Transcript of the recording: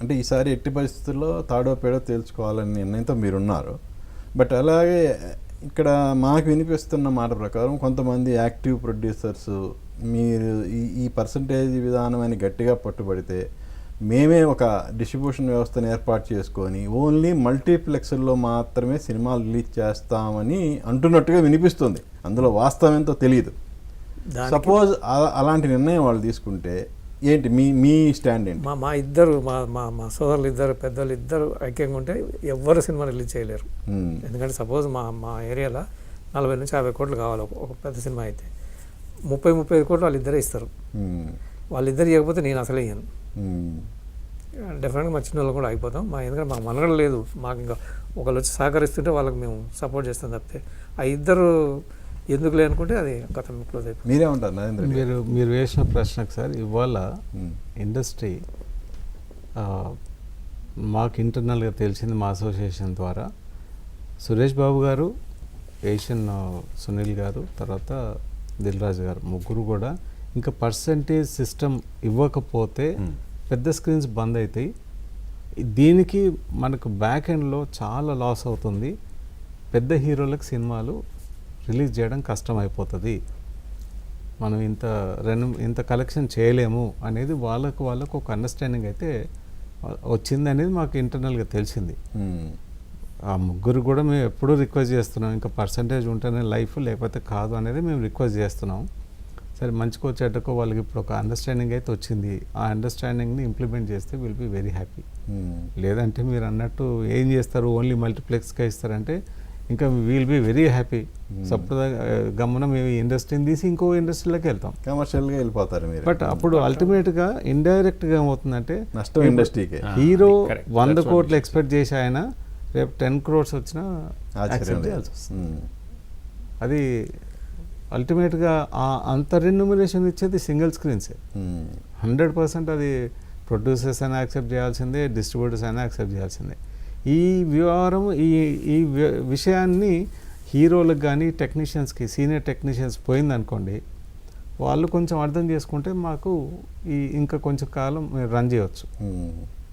అంటే ఈసారి ఎట్టి పరిస్థితుల్లో తాడో పేడో తేల్చుకోవాలని నిర్ణయంతో మీరున్నారు. బట్ అలాగే ఇక్కడ మాకు వినిపిస్తున్న మాట ప్రకారం కొంతమంది యాక్టివ్ ప్రొడ్యూసర్స్ మీరు ఈ పర్సంటేజ్ విధానం అని గట్టిగా పట్టుబడితే మేమే ఒక డిస్ట్రిబ్యూషన్ వ్యవస్థను ఏర్పాటు చేసుకొని ఓన్లీ మల్టీప్లెక్స్లో మాత్రమే సినిమాలు రిలీజ్ చేస్తామని అంటున్నట్టుగా వినిపిస్తుంది. అందులో వాస్తవం ఎంతో తెలియదు. సపోజ్ అలాంటి నిర్ణయం వాళ్ళు తీసుకుంటే ఏంటి మీ స్టాండ్ ఏంటి? మా ఇద్దరు మా సోదరులు ఇద్దరు పెద్దలు ఇద్దరు ఐక్యంగా ఉంటే ఎవ్వరు సినిమా రిలీజ్ చేయలేరు. ఎందుకంటే సపోజ్ మా ఏరియాలో 40 నుంచి 50 కోట్లు కావాలి ఒక పెద్ద సినిమా అయితే, 30-35 కోట్లు వాళ్ళిద్దరే ఇస్తారు. వాళ్ళిద్దరు ఇవ్వకపోతే నేను అసలే ఇయ్యను. డెఫినెట్గా మా చిన్న వాళ్ళు కూడా అయిపోతాం. ఎందుకంటే మాకు మనగడ లేదు. మాకు ఇంకా ఒకళ్ళు వచ్చి సహకరిస్తుంటే వాళ్ళకి మేము సపోర్ట్ చేస్తాం తప్పితే ఆ ఇద్దరు ఎందుకులే అనుకుంటే అది గతం క్లోజ్ అయిపోయింది. మీరేమంటారు నరేంద్ర? మీరు వేసిన ప్రశ్నకు సార్, ఇవాళ ఇండస్ట్రీ మాకు ఇంటర్నల్గా తెలిసింది మా అసోసియేషన్ ద్వారా, సురేష్ బాబు గారు, ఏషియన్ సునీల్ గారు, తర్వాత దిల్ రాజు గారు ముగ్గురు కూడా ఇంకా పర్సంటేజ్ సిస్టమ్ ఇవ్వకపోతే పెద్ద స్క్రీన్స్ బంద్ అవుతాయి. దీనికి మనకు బ్యాక్ ఎండ్లో చాలా లాస్ అవుతుంది. పెద్ద హీరోలకు సినిమాలు రిలీజ్ చేయడం కష్టం అయిపోతుంది. మనం ఇంత కలెక్షన్ చేయలేము అనేది వాళ్ళకు ఒక అండర్స్టాండింగ్ అయితే వచ్చింది అనేది మాకు ఇంటర్నల్గా తెలిసింది. ఆ ముగ్గురు కూడా మేము ఎప్పుడూ రిక్వెస్ట్ చేస్తున్నాం, ఇంకా పర్సంటేజ్ ఉంటేనే లైఫ్, లేకపోతే కాదు అనేది మేము రిక్వెస్ట్ చేస్తున్నాం. సరే, మంచికో చెడ్డకో వాళ్ళకి ఇప్పుడు ఒక అండర్స్టాండింగ్ అయితే వచ్చింది. ఆ అండర్స్టాండింగ్ని ఇంప్లిమెంట్ చేస్తే విల్ బి వెరీ హ్యాపీ. లేదంటే మీరు అన్నట్టు ఏం చేస్తారు, ఓన్లీ మల్టీప్లెక్స్గా ఇస్తారంటే ఇంకా will be very happy. Suppose గమ్మున మేము ఇండస్ట్రీని తీసి ఇంకో ఇండస్ట్రీలోకి వెళ్తాం, కమర్షియల్గా వెళ్ళిపోతారు మీరు. బట్ అప్పుడు అల్టిమేట్గా ఇండైరెక్ట్గా ఏమవుతుందంటే నష్టం ఇండస్ట్రీకి. హీరో 100 కోట్లు ఎక్స్పెక్ట్ చేసి ఆయన రేపు 10 crores వచ్చినా యాక్సెప్ట్ చేయాల్సి వస్తుంది. అది అల్టిమేట్గా అంత రెన్యూమరేషన్ ఇచ్చేది సింగిల్ స్క్రీన్సే. 100% అది ప్రొడ్యూసర్స్ అయినా యాక్సెప్ట్ చేయాల్సిందే, డిస్ట్రిబ్యూటర్స్ అయినా యాక్సెప్ట్ చేయాల్సిందే. ఈ వ్యవహారం ఈ విషయాన్ని హీరోలకు కానీ టెక్నీషియన్స్కి, సీనియర్ టెక్నీషియన్స్ పోయిందనుకోండి, వాళ్ళు కొంచెం అర్థం చేసుకుంటే మాకు ఇంకా కొంచెం కాలం రన్ చేయవచ్చు.